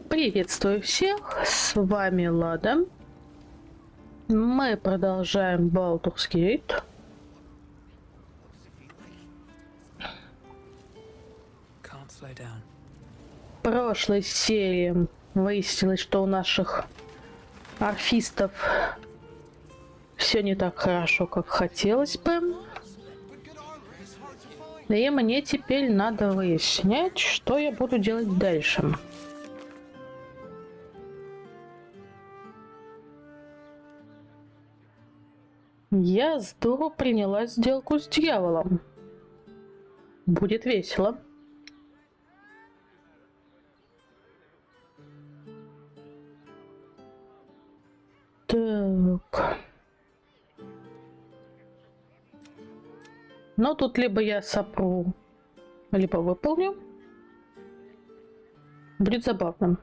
Приветствую всех, с вами Лада. Мы продолжаем Baldur's Gate. В прошлой серии выяснилось, что у наших орфистов все не так хорошо, как хотелось бы. И мне теперь надо выяснять, что я буду делать дальше. Я с дуру приняла сделку с дьяволом. Будет весело. Так. Но тут либо я сопру, либо выполню. Будет забавно.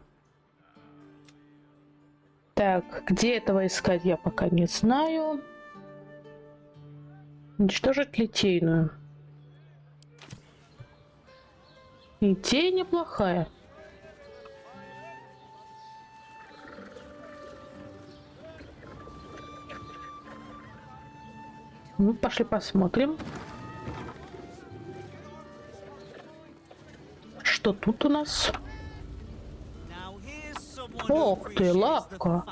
Так, где этого искать, я пока не знаю. Уничтожить литейную. Идея неплохая. Ну, пошли посмотрим. Что тут у нас? Ох ты, лавка.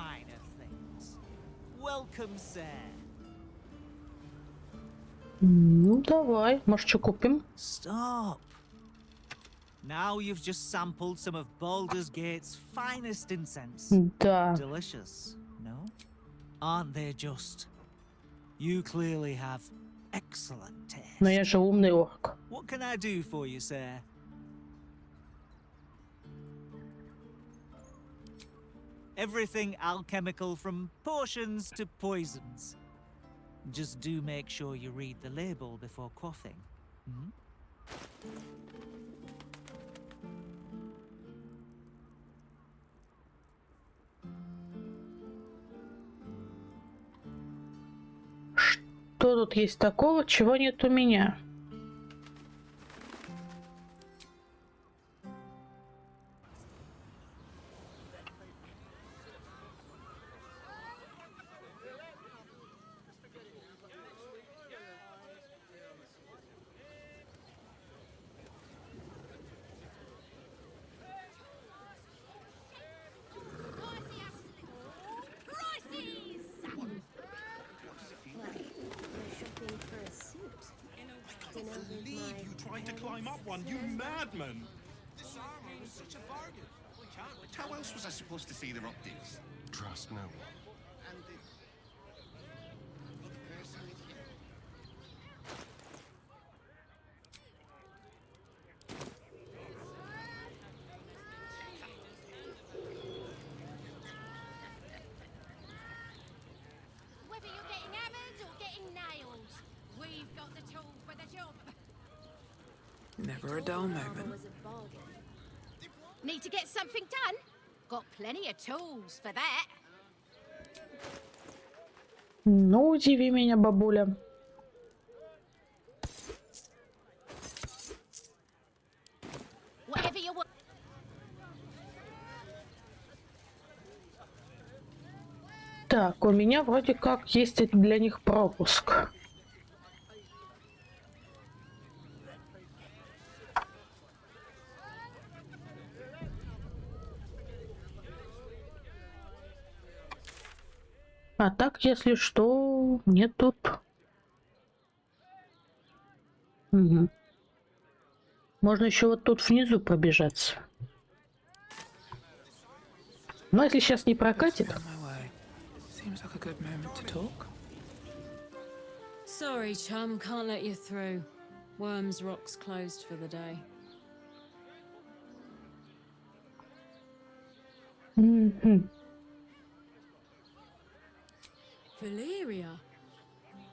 Ну, давай, может, что купим? Stop. Now you've just sampled some of Baldur's Gate's finest incense. Да. Delicious, no? Aren't they just? You clearly have excellent taste. Но я же умный орк. What can I do for you, sir? Everything alchemical from potions to poisons. Just do make sure you read the label before quaffing. Hmm? Что тут есть такого, чего нет у меня? You madman! This armor was such a bargain. How else was I supposed to see their optics? Trust no one. And the person with you. Whether you're getting hammered or getting nailed, we've got the tool for the job. Never a dull moment. Need to get something done? Got plenty of tools for that. Ну, удиви меня, бабуля. Whatever you want. Так, у меня вроде как есть для них пропуск. А так, если что, нет тут. Угу. Можно еще вот тут внизу пробежаться. Но если сейчас не прокатит... Sorry, chum, can't let you through. Worms Rock's closed for the day. Valeria?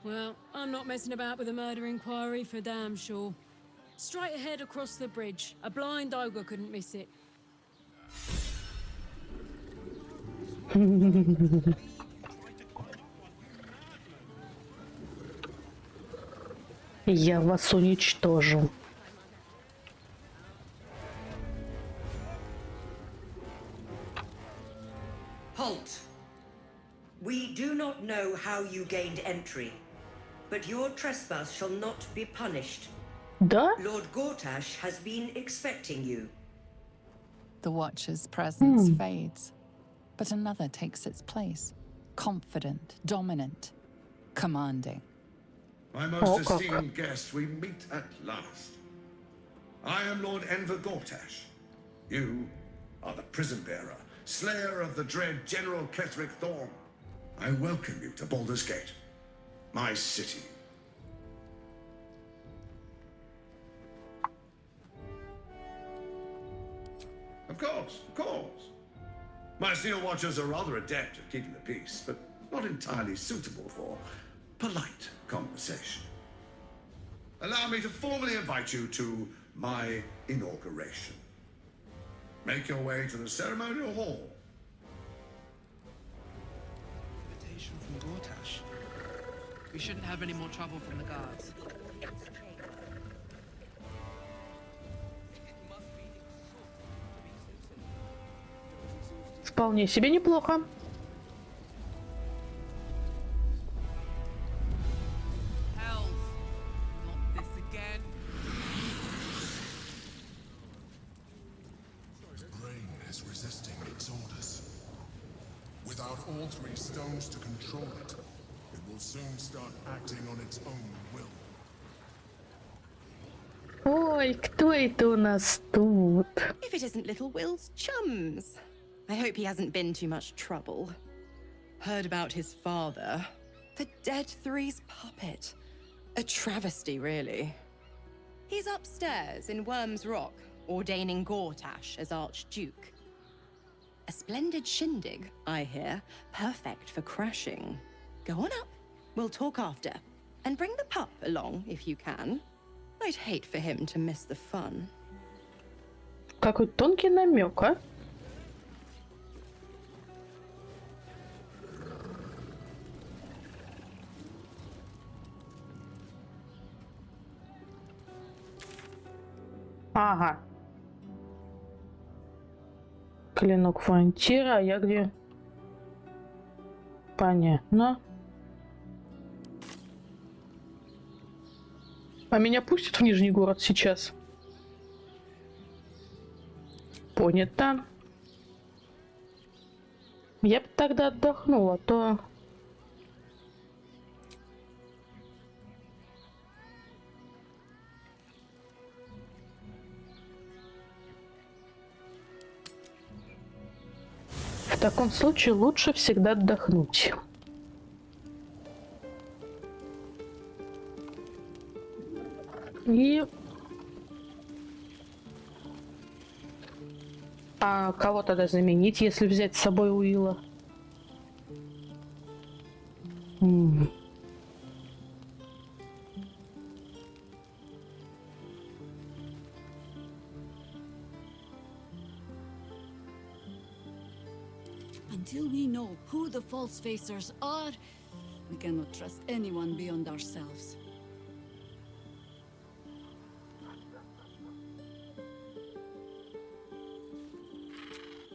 Well, I'm not messing about with a murder inquiry for damn sure. Straight ahead across the bridge. A blind ogre couldn't miss it. Я вас уничтожу. Halt! We do not know how you gained entry, but your trespass shall not be punished. Да? Lord Gорташ has been expecting you. The Watcher's presence fades, but another takes its place. Confident, dominant, commanding. My most esteemed guest, we meet at last. I am Lord Gорташ. You are the prison bearer, slayer of the dread General Ketheric Thorm. I welcome you to Baldur's Gate, my city. Of course. My Steel Watchers are rather adept at keeping the peace, but not entirely suitable for polite conversation. Allow me to formally invite you to my inauguration. Make your way to the ceremonial hall. Invitation from Gорташ. We shouldn't have any more trouble from the guards. Вполне себе неплохо. Without all three stones to control it, it will soon start acting on its own will. Ой, кто это у нас тут? If it isn't little Will's chums. I hope he hasn't been too much trouble. Heard about his father. The dead three's puppet. A travesty, really. He's upstairs in Worm's Rock, ordaining Gорташ as Archduke. A splendid shindig, I hear. Perfect for crashing. Go on up. We'll talk after. And bring the pup along, if you can. I'd hate for him to miss the fun. Какой тонкий намек, а? Ага. Клинок фронтира, а я где? Понятно. А меня пустят в Нижний город сейчас? Понятно. Я бы тогда отдохнула, то... В таком случае лучше всегда отдохнуть. И... А кого тогда заменить, если взять с собой Уилла? Until we know who the false facers are, we cannot trust anyone beyond ourselves.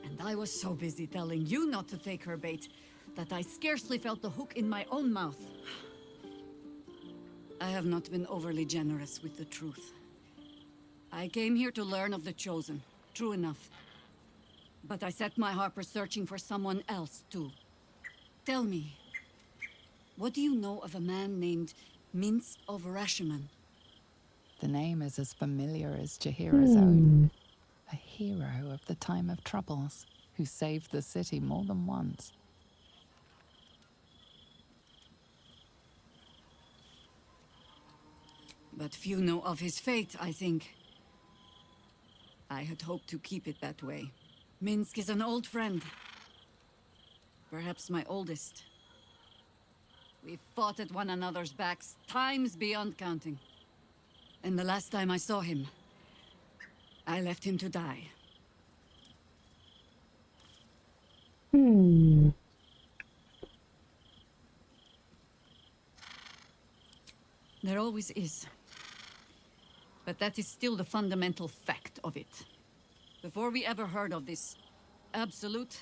And I was so busy telling you not to take her bait that I scarcely felt the hook in my own mouth. I have not been overly generous with the truth. I came here to learn of the Chosen, true enough. But I set my Harper searching for someone else, too. Tell me, what do you know of a man named Minsk of Rashomon? The name is as familiar as Jaheira's own. A hero of the time of troubles, who saved the city more than once. But few know of his fate, I think. I had hoped to keep it that way. Minsk is an old friend. Perhaps my oldest. We've fought at one another's backs times beyond counting. And the last time I saw him, I left him to die. There always is. But that is still the fundamental fact of it. Before we ever heard of this absolute,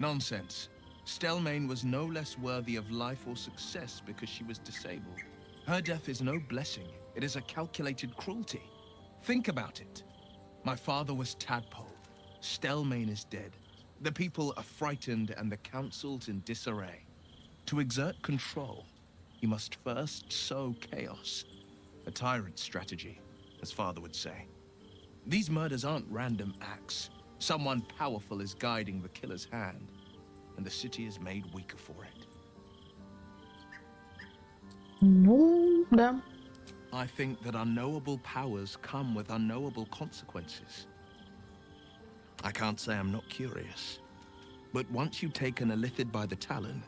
Nonsense. Stelmane was no less worthy of life or success because she was disabled. Her death is no blessing. It is a calculated cruelty. Think about it. My father was Tadpole. Stelmane is dead. The people are frightened and the council's in disarray. To exert control, you must first sow chaos. A tyrant's strategy, as father would say. These murders aren't random acts. Someone powerful is guiding the killer's hand, and the city is made weaker for it. Ну, да. I think that unknowable powers come with unknowable consequences. I can't say I'm not curious, but once you've taken a Lithid by the talon,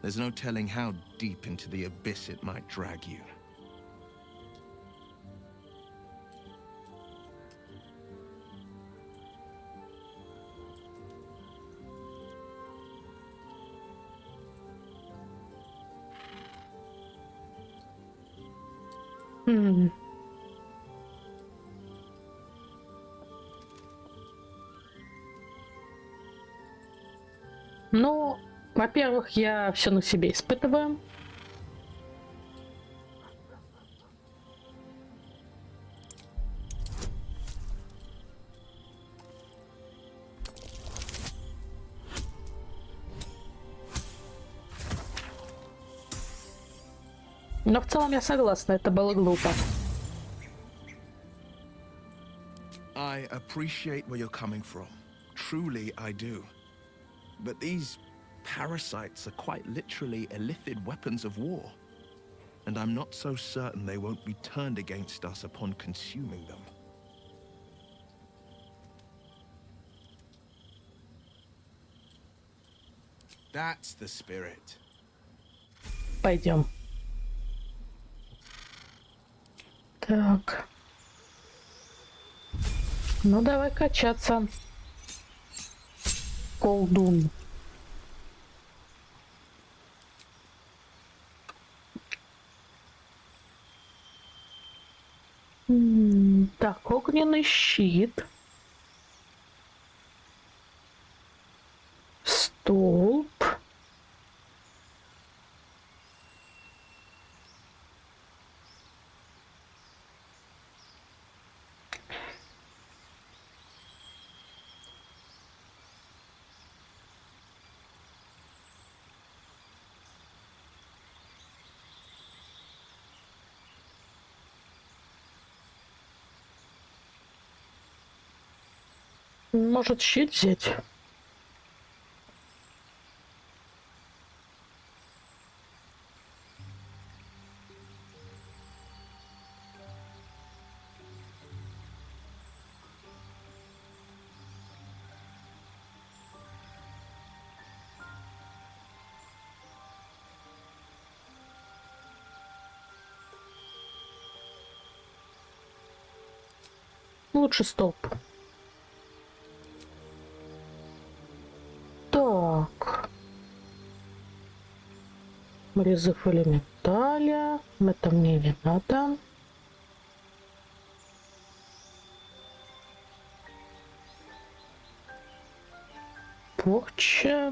there's no telling how deep into the abyss it might drag you. Ну, во-первых, я все на себе испытываю. Но в целом я согласна, это было глупо. I appreciate where you're coming from. Truly, I do. But these parasites are quite literally illithid weapons of war. And I'm not so certain they won't be turned against us upon consuming them. That's the spirit. Пойдем. Так. Ну, давай качаться. Колдун. Так, огненный щит. Столб. Может, щит взять? Лучше столб. Так. Призыв элементаля. Это мне не надо. Порча.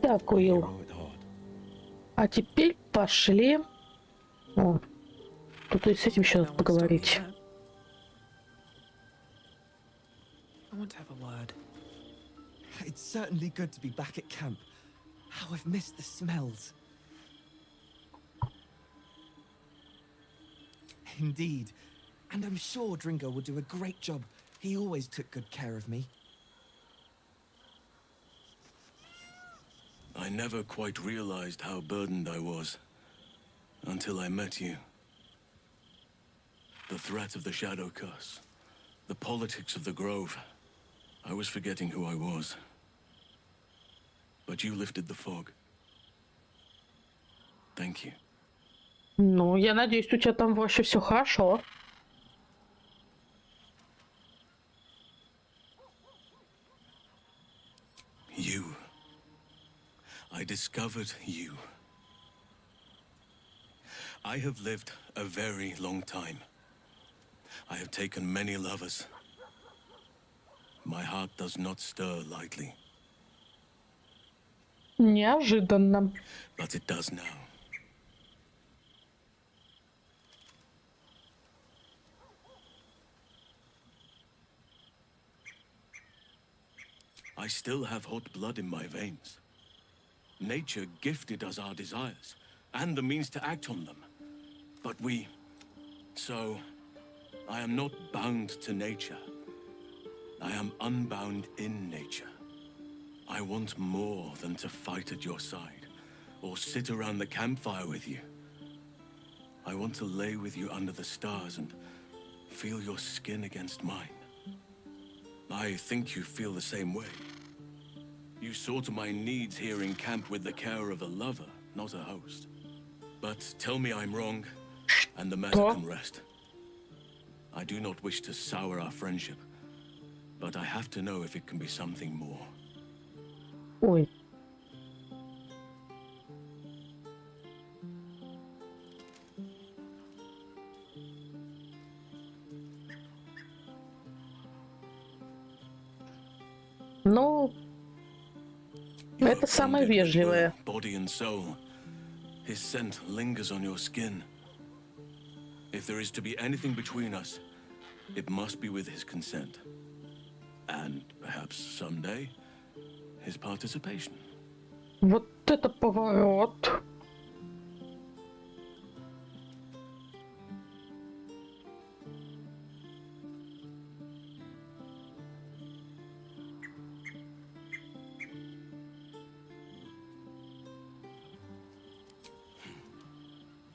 Так, Уилл. А теперь пошли. О, тут и с этим еще надо поговорить. I want to have a word. It's certainly good to be back at camp. How I've missed the smells. Indeed. And I'm sure Dringo will do a great job. He always took good care of me. I never quite realized how burdened I was until I met you. The threat of the Shadow Curse, the politics of the Grove. I was forgetting who I was. But you lifted the fog. Thank you. Ну, я надеюсь, у тебя там вообще все хорошо. You. I discovered you. I have lived a very long time. I have taken many lovers. My heart does not stir lightly. Неожиданно. But it does now. I still have hot blood in my veins. Nature gifted us our desires, and the means to act on them. But So, I am not bound to nature. I am unbound in nature. I want more than to fight at your side, or sit around the campfire with you. I want to lay with you under the stars and feel your skin against mine. I think you feel the same way. You saw to my needs here in camp with the care of a lover, not a host. But tell me I'm wrong, and the matter can rest. I do not wish to sour our friendship, but I have to know if it can be something more. Ой. Ну, это самое вежливое. Body and soul. His scent lingers on your skin. If there is to be anything between us, it must be with his consent. And perhaps someday, his participation. Вот это поворот.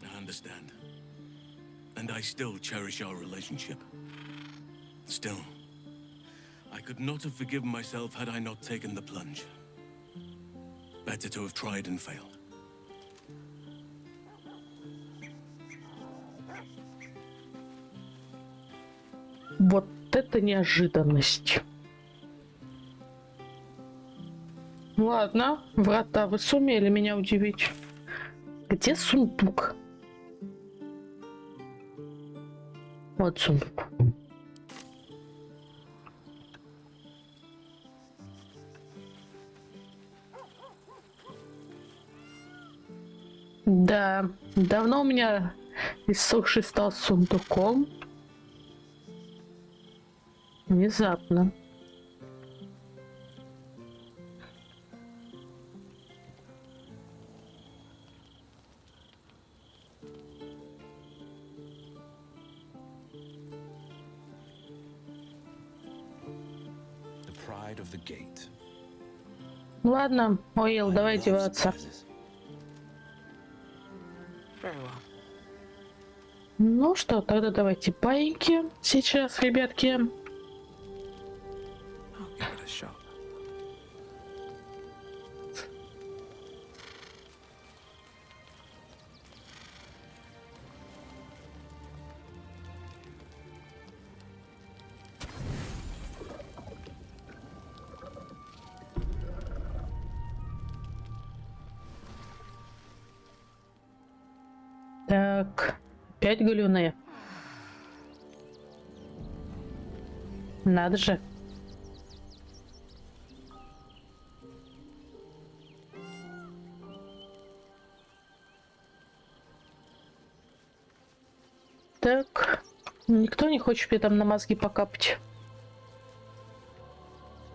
I understand. And I still cherish our relationship. Still, I could not have forgiven myself had I not taken the plunge. Better to have tried and failed. Вот это неожиданность. Ладно, врата, вы сумели меня удивить. Где сундук? Вот сундук. Да, давно у меня иссохший стал сундуком. Внезапно. Ладно, Оил, давай деваться. Ну что, тогда давайте паиньки сейчас, ребятки. Так, 5 галюны. Надо же. Так, никто не хочет мне там на мозги покапать.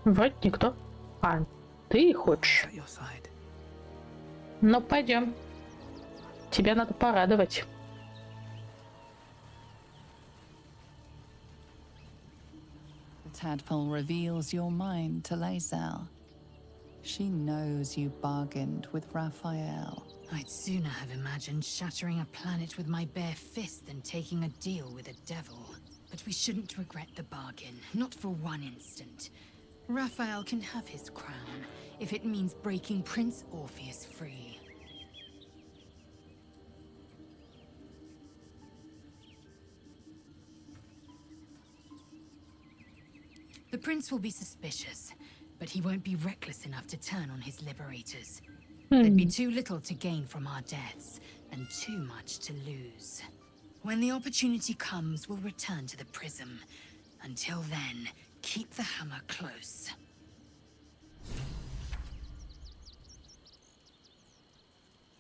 Вроде никто. А, ты хочешь. Ну, пойдем. Тебя надо порадовать. tadpole reveals your mind to Lae'zel. She knows you bargained with Raphael. I'd sooner have imagined shattering a planet with my bare fist than taking a deal with a devil. But we shouldn't regret the bargain, not for one instant. Raphael can have his crown, if it means breaking Prince Orpheus free. The prince will be suspicious, but he won't be reckless enough to turn on his liberators. There'd be too little to gain from our deaths, and too much to lose. When the opportunity comes, we'll return to the prism. Until then, keep the hammer close.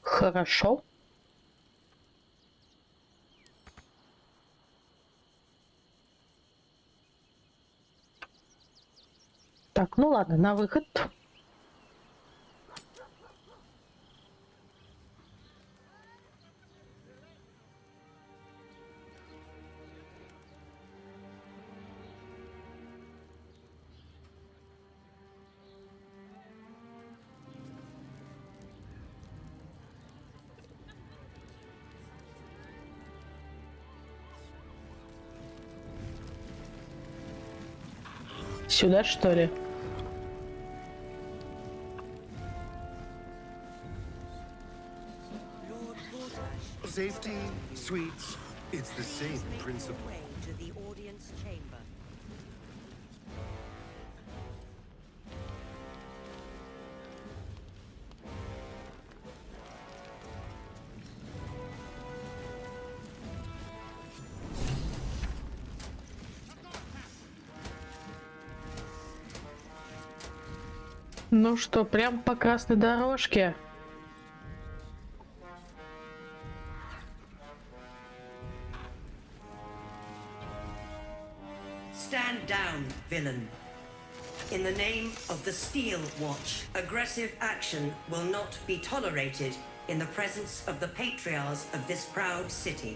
Хорошо. Так, ну ладно, на выход. Сюда, что ли? Lord Gорташ. Safety, sweets, it's the same principle. Way to the audience chamber. Ну что, прям по красной дорожке. Stand down, villain. In the name of the Steel Watch, aggressive action will not be tolerated in the presence of the patriarchs of this proud city.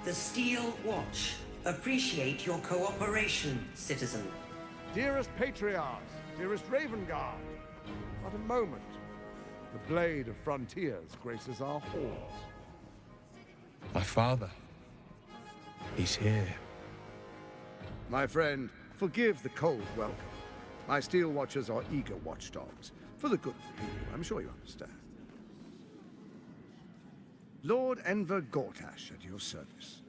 The Steel Watch appreciate your cooperation, citizen. Dearest patriarchs, dearest Ravengard, what a moment. The blade of frontiers graces our halls. My father. He's here. My friend, forgive the cold welcome. My Steel Watchers are eager watchdogs. For the good of the people, I'm sure you understand. Lord Gорташ at your service.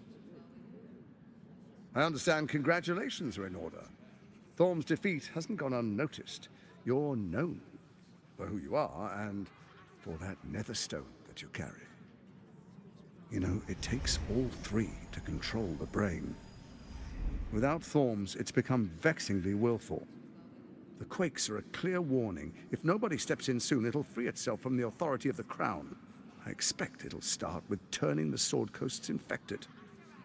I understand congratulations are in order. Thorm's defeat hasn't gone unnoticed. You're known for who you are and for that nether stone that you carry. You know, it takes all three to control the brain. Without Thorm's, it's become vexingly willful. The quakes are a clear warning. If nobody steps in soon, it'll free itself from the authority of the crown. I expect it'll start with turning the Sword Coasts infected.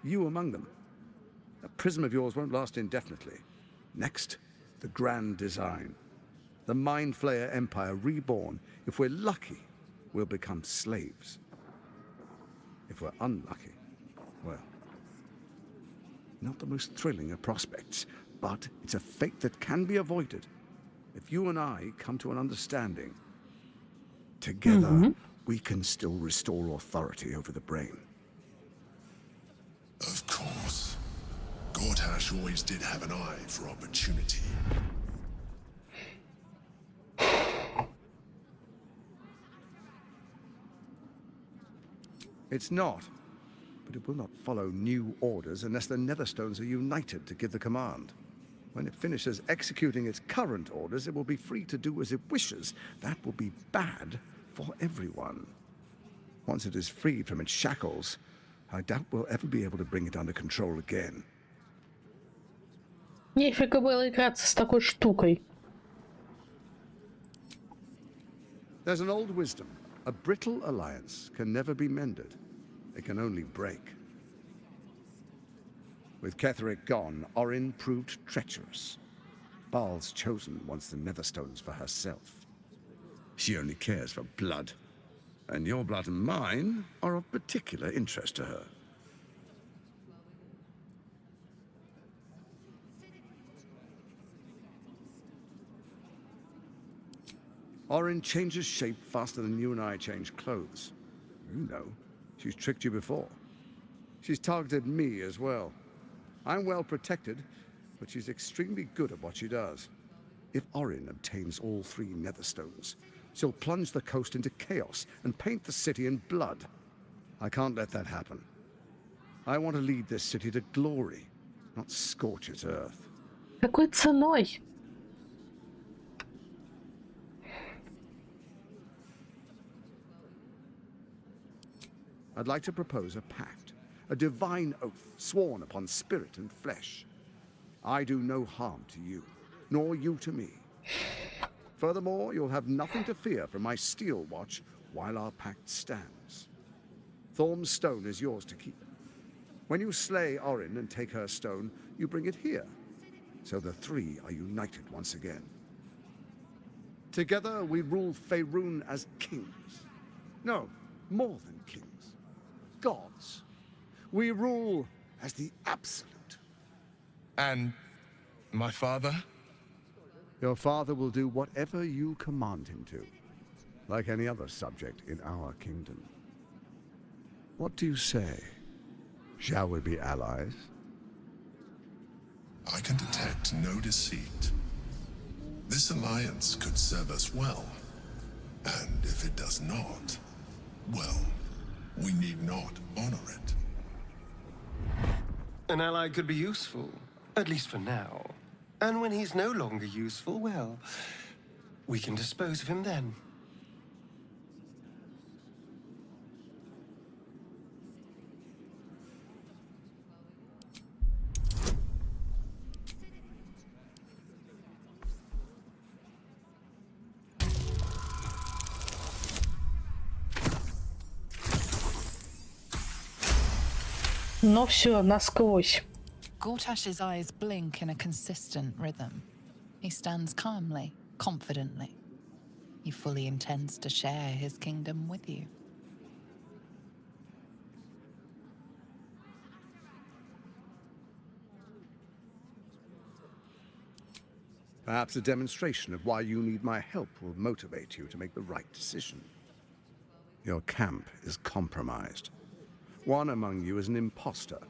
You among them. That prism of yours won't last indefinitely. Next, the grand design. The Mind Flayer Empire reborn. If we're lucky, we'll become slaves. If we're unlucky, well, not the most thrilling of prospects, but it's a fate that can be avoided. If you and I come to an understanding, together, we can still restore authority over the brain. Of course. Gорташ always did have an eye for opportunity. It's not, but it will not follow new orders unless the Netherstones are united to give the command. When it finishes executing its current orders, it will be free to do as it wishes. That will be bad for everyone. Once it is freed from its shackles, I doubt we'll ever be able to bring it under control again. Нифига было играться с такой штукой. There's an old wisdom. A brittle alliance can never be mended. It can only break. With Ketheric gone, Orin proved treacherous. Baal's chosen wants the Netherstones for herself. She only cares for blood. and your blood and mine are of particular interest to her. Orin changes shape faster than you and I change clothes. You know, she's tricked you before. She's targeted me as well. I'm well protected, but she's extremely good at what she does. If Orin obtains all 3 Netherstones, she'll plunge the coast into chaos and paint the city in blood. I can't let that happen. I want to lead this city to glory, not scorch its earth. Какой ценой? I'd like to propose a pact, a divine oath sworn upon spirit and flesh. I do no harm to you, nor you to me. Furthermore, you'll have nothing to fear from my steel watch while our pact stands. Thorm's stone is yours to keep. When you slay Orin and take her stone, you bring it here, so the 3 are united once again. Together we rule Faerun as kings. No, more than kings. Gods. We rule as the absolute. And my father? Your father will do whatever you command him to, like any other subject in our kingdom. What do you say? Shall we be allies? I can detect no deceit. This alliance could serve us well. And if it does not, well, we need not honor it. An ally could be useful, at least for now. And when he's no longer useful, well, we can dispose of him then. Но все, насквозь. Gortash's eyes blink in a consistent rhythm. He stands calmly, confidently. He fully intends to share his kingdom with you. Perhaps a demonstration of why you need my help will motivate you to make the right decision. Your camp is compromised. One among you is an imposter,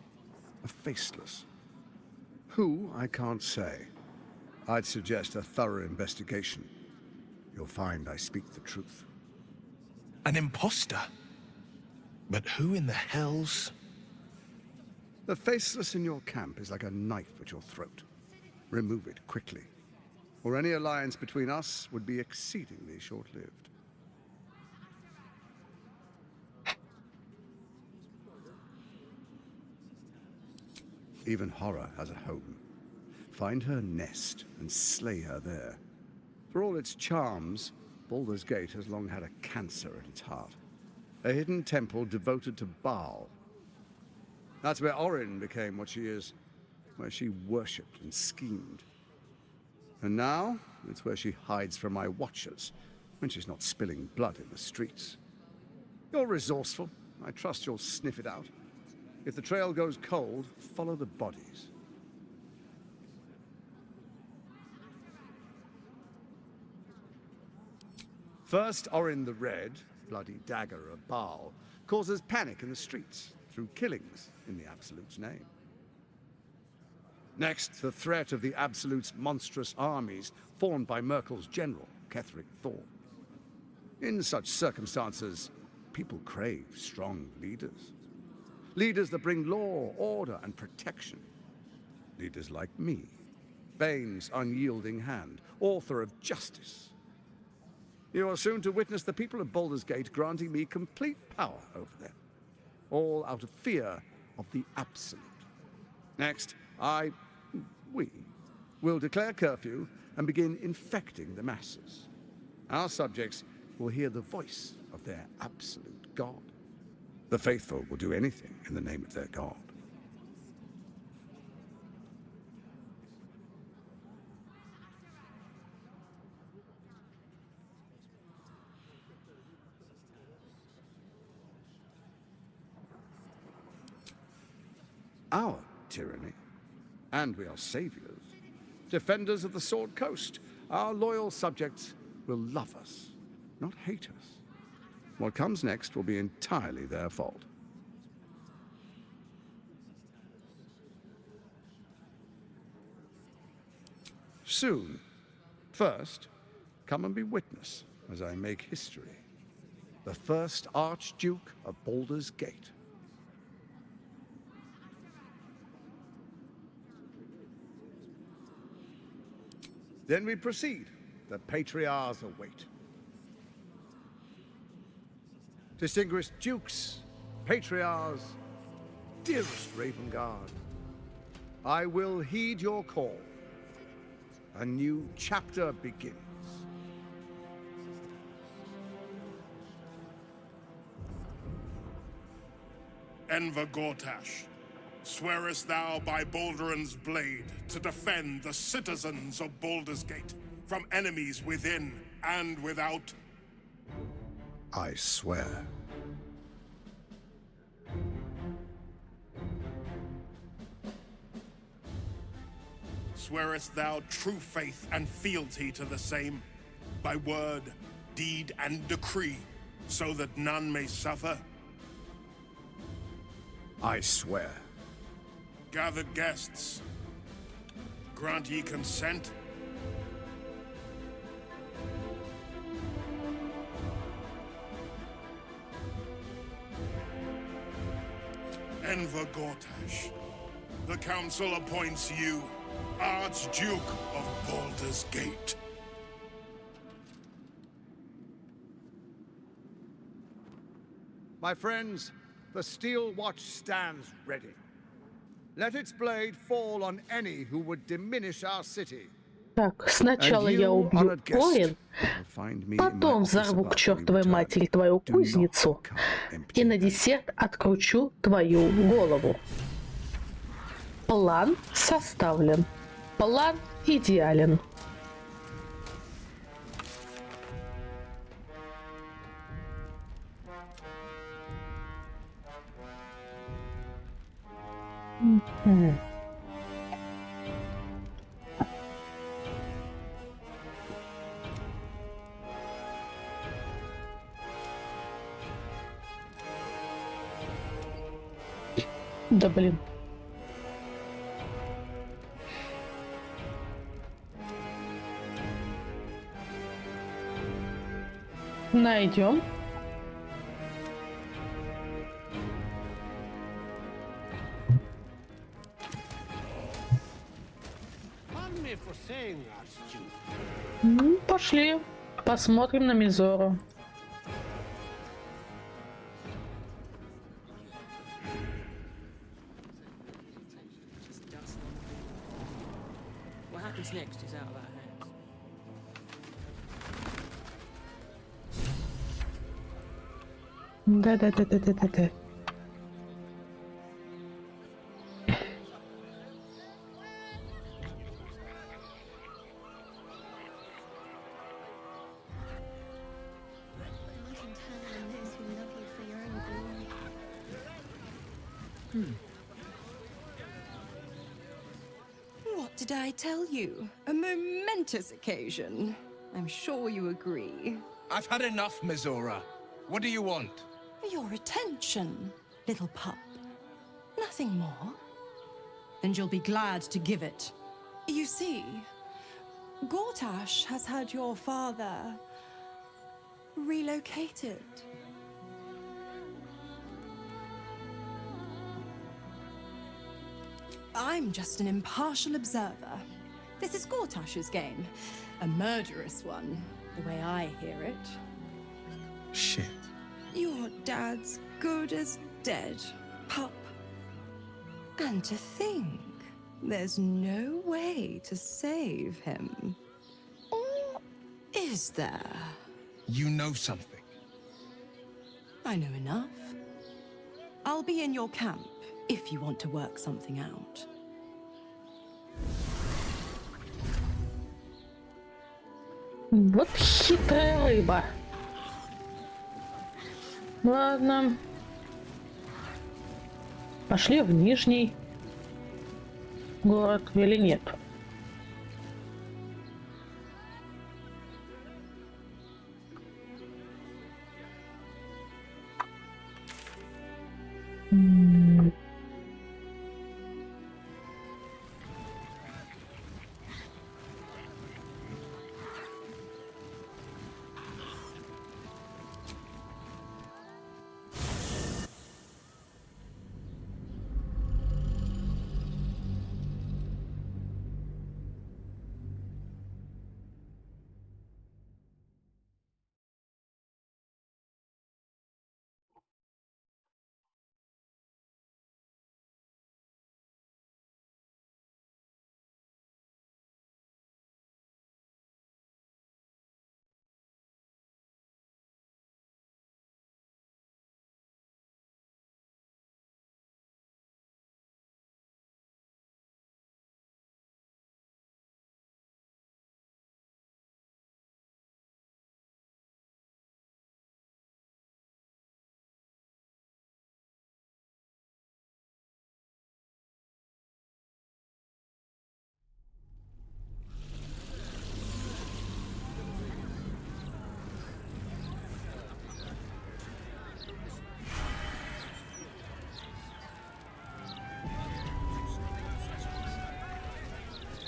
a faceless. Who, I can't say. I'd suggest a thorough investigation. You'll find I speak the truth. An imposter? But who in the hell's... The faceless in your camp is like a knife at your throat. Remove it quickly, or any alliance between us would be exceedingly short-lived. Even horror has a home. Find her nest and slay her there. For all its charms, Baldur's Gate has long had a cancer at its heart. A hidden temple devoted to Baal. That's where Orin became what she is, where she worshipped and schemed. And now, it's where she hides from my watchers, when she's not spilling blood in the streets. You're resourceful. I trust you'll sniff it out. If the trail goes cold, follow the bodies. First, Orin the Red, bloody dagger of Baal, causes panic in the streets through killings in the Absolute's name. Next, the threat of the Absolute's monstrous armies formed by Merkel's general, Ketheric Thorm. In such circumstances, people crave strong leaders. Leaders that bring law, order, and protection. Leaders like me, Bane's unyielding hand, author of justice. You are soon to witness the people of Baldur's Gate granting me complete power over them, all out of fear of the Absolute. Next, we will declare curfew and begin infecting the masses. Our subjects will hear the voice of their absolute God. The faithful will do anything in the name of their God. our tyranny, and we are saviors, defenders of the Sword Coast. Our loyal subjects will love us, not hate us. What comes next will be entirely their fault. Soon. First, come and be witness as I make history. The first Archduke of Baldur's Gate. Then we proceed. The patriarchs await. Distinguished dukes, patriarchs, dearest Ravengard, I will heed your call. A new chapter begins. Enver Gortash, swearest thou by Balduran's blade to defend the citizens of Baldur's Gate from enemies within and without? I swear. Swearest thou true faith and fealty to the same, by word, deed, and decree, so that none may suffer? I swear. Gathered guests, grant ye consent? Enver Gortash, the council appoints you Archduke of Baldur's Gate. My friends, the Steel Watch stands ready. Let its blade fall on any who would diminish our city. Так, сначала я убью воин, потом взорву к чертовой матери твою кузницу и на десерт откручу твою голову. План составлен. План идеален. Да блин. Найдем. Пошли, посмотрим на Мизору. What happens next is out of our hands. Да. What did I tell you? A momentous occasion. I'm sure you agree. I've had enough, Mizora. What do you want? Your attention, little pup. Nothing more. And you'll be glad to give it. You see, Gortash has had your father relocated. I'm just an impartial observer. This is Gortash's game. A murderous one, the way I hear it. Shit. Your dad's good as dead, pup. And to think, there's no way to save him. Or is there? You know something. I know enough. I'll be in your camp if you want to work something out. Вот хитрая рыба. Ладно. Пошли в нижний. город или нет.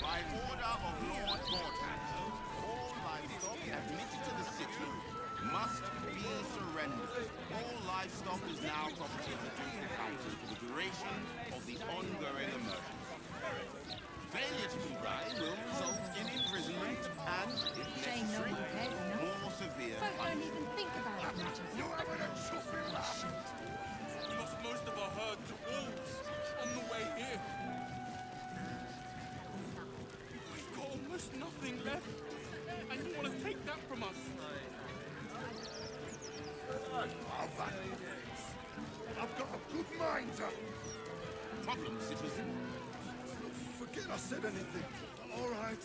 By order of Lord Gорташ, all livestock admitted to the city must be surrendered. All livestock is now property of the Ducal Council for the duration of the ongoing emergency. Failure to comply will result in imprisonment and, if necessary, more severe punishment. Don't even think about it, you haven't a chuffing laugh. We lost most of our herd to wolves on the way here. We've got almost nothing left, and you want to take that from us? I've got a good mind to... Problem, citizen? Forget I said anything. All right.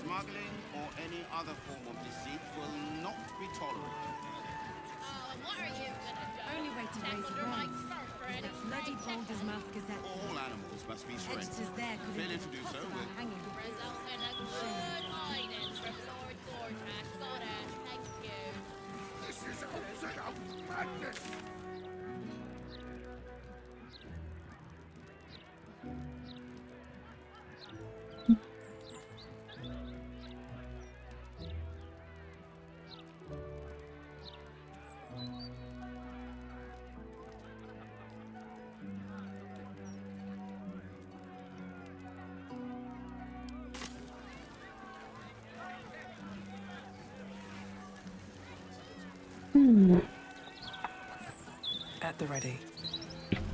Smuggling or any other form of deceit will not be tolerated. What are you gonna do? Only way to raise awareness is the bloody Baldur's Mouth Gazette. All animals must be surrendered. Editors there could Failure to do so will... hanging. Resulting in good guidance from Lord Gорташ. Got it. Thank you. This is out madness. At the ready.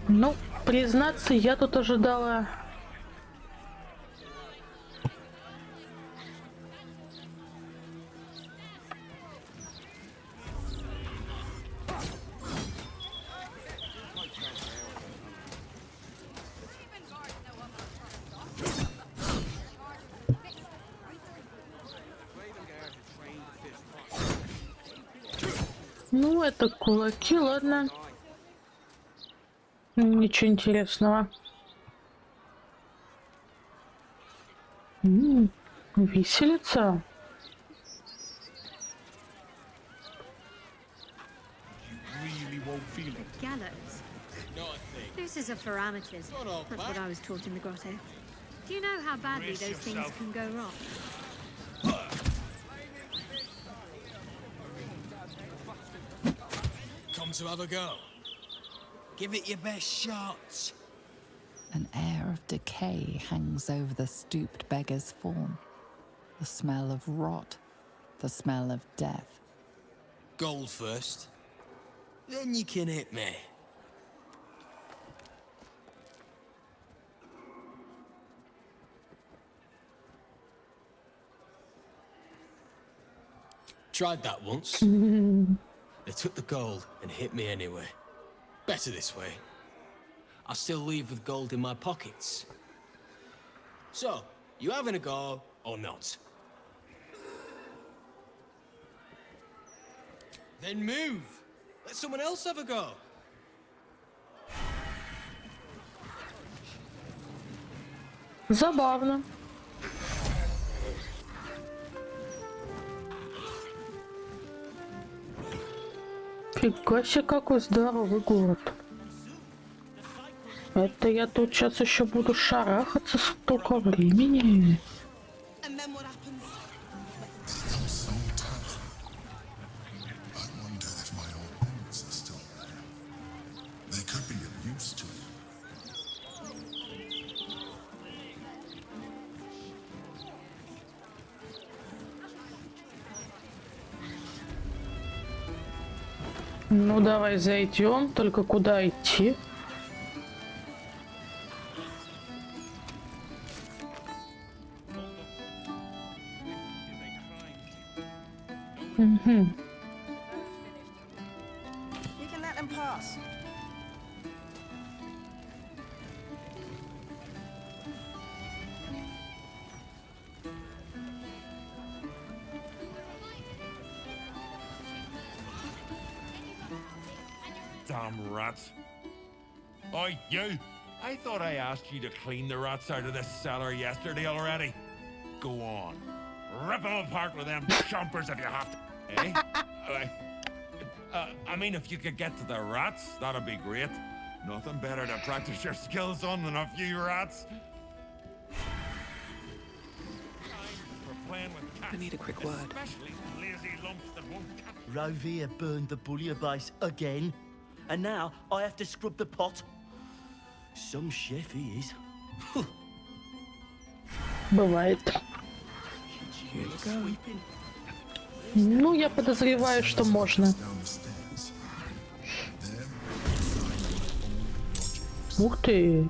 Ну, признаться, я тут ожидала... Ну, это кулаки, ладно. Ничего интересного. Виселица. Gallows. This is a parameters. That's what I was taught in the grotto. Do you know how badly those things can go wrong? Come to have a go. Give it your best shot. An air of decay hangs over the stooped beggar's form. The smell of rot, the smell of death. Gold first. Then you can hit me. Tried that once. They took the gold and hit me anyway. Better this way. I'll still leave with gold in my pockets. So, you having a go or not? Then move. Let someone else have a go. Забавно. Фига себе, какой здоровый город. Это я тут сейчас еще буду шарахаться столько времени. Ну давай зайдем, только куда идти? Угу. Damn rats. Oi, you! I thought I asked you to clean the rats out of this cellar yesterday already. Go on. Rip them apart with them chompers if you have to. Eh? I mean, if you could get to the rats, that'd be great. Nothing better to practice your skills on than a few rats. I need a quick word. Rovia burned the bouillabaisse again, and now I have to scrub the pot. Some chef he is. Бывает. Ну, я подозреваю, что можно. Ух ты!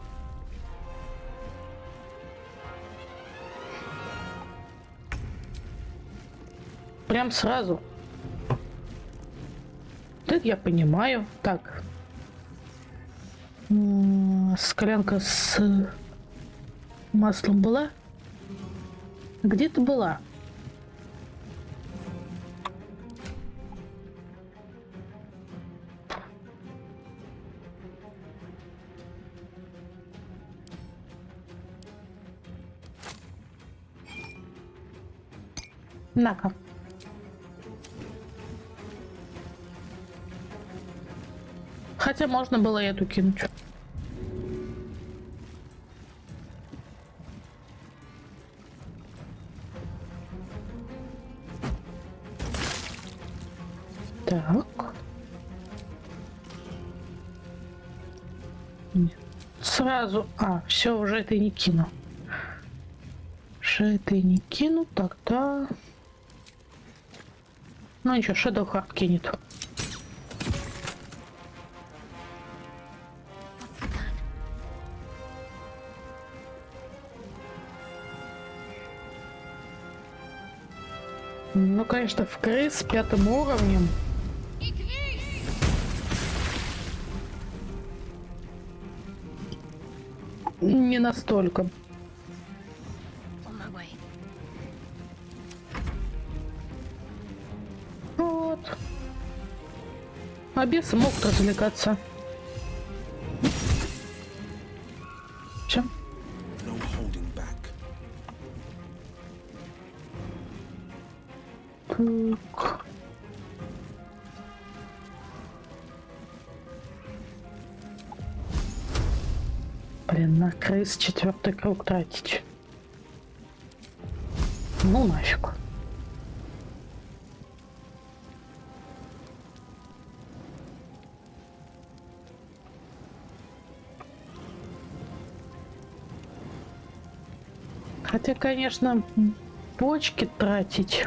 Прям сразу. Это я понимаю. Так. Склянка с маслом была? Где-то была. На-ка. Хотя можно было эту кинуть. Так. Нет. Сразу. Все, уже это и не кину. Уже это и не кину, тогда. Ну ничего, Shadow Heart кинет. Ну, конечно, в крыс с 5-м уровнем. Не настолько. Вот. А бесы могут развлекаться. Чем? Так. Блин, на крыс 4-й круг тратить. Ну нафиг. Хотя, конечно, бочки тратить.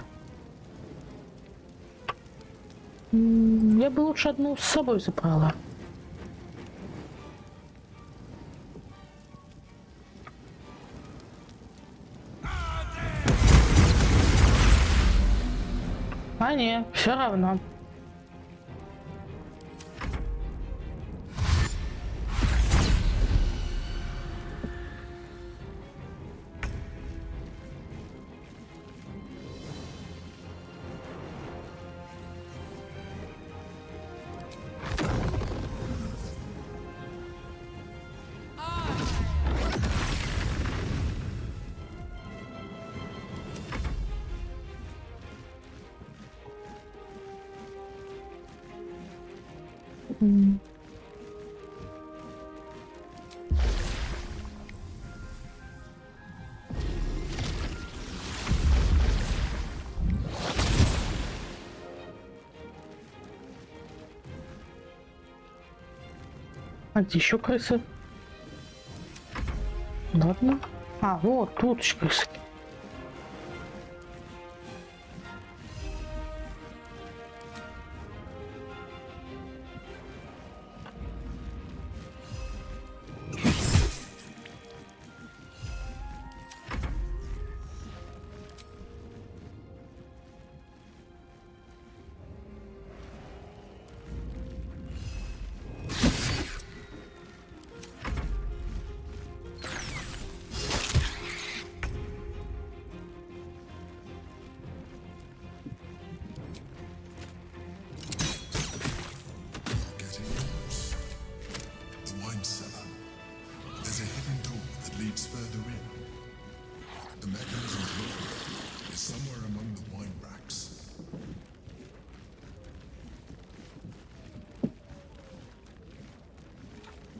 Я бы лучше одну с собой забрала. А, не, все равно. А где еще крысы? Ладно. А, вот тут еще крысы.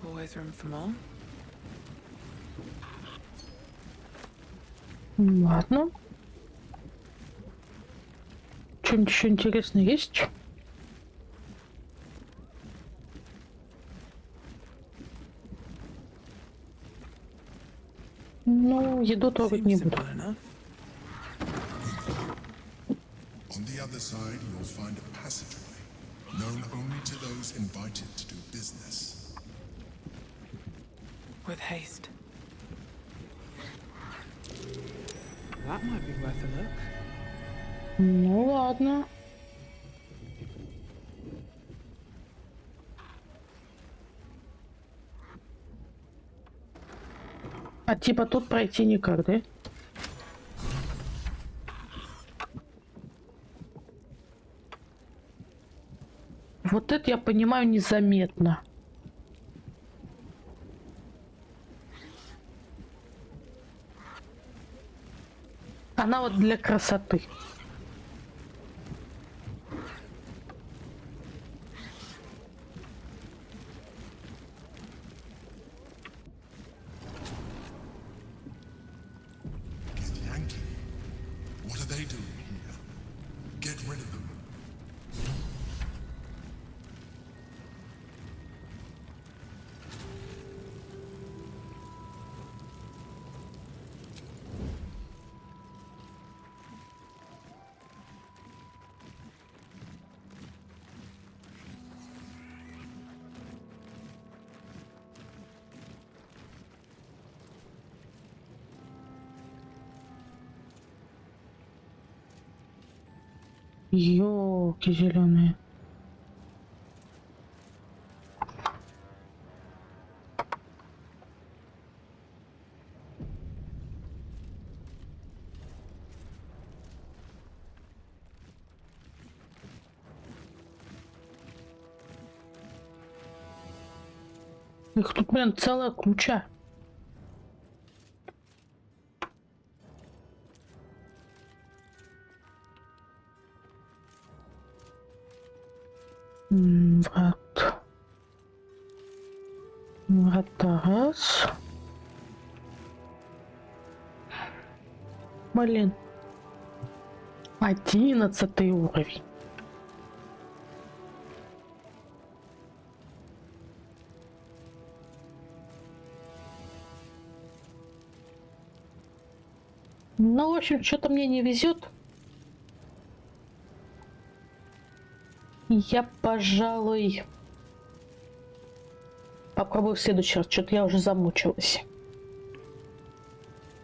Always room for more. Ладно. Что-нибудь еще интересное есть? Ну, еду трогать не буду. On the other side, you'll find a passageway, known only to those invited to do business. With haste. That might be worth a look. Ну ладно. А типа тут пройти никак, да? Вот это я понимаю незаметно. Она вот для красоты. What are they doing here? Get rid of them. Ёлки зеленые. Их тут, блин, целая куча. Врат. Врата раз. Блин. 11 уровень. Ну, в общем, что-то мне не везет. Я, пожалуй, попробую в следующий раз. Что-то я уже замучилась.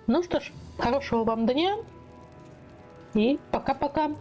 Ну что ж, хорошего вам дня. И пока-пока.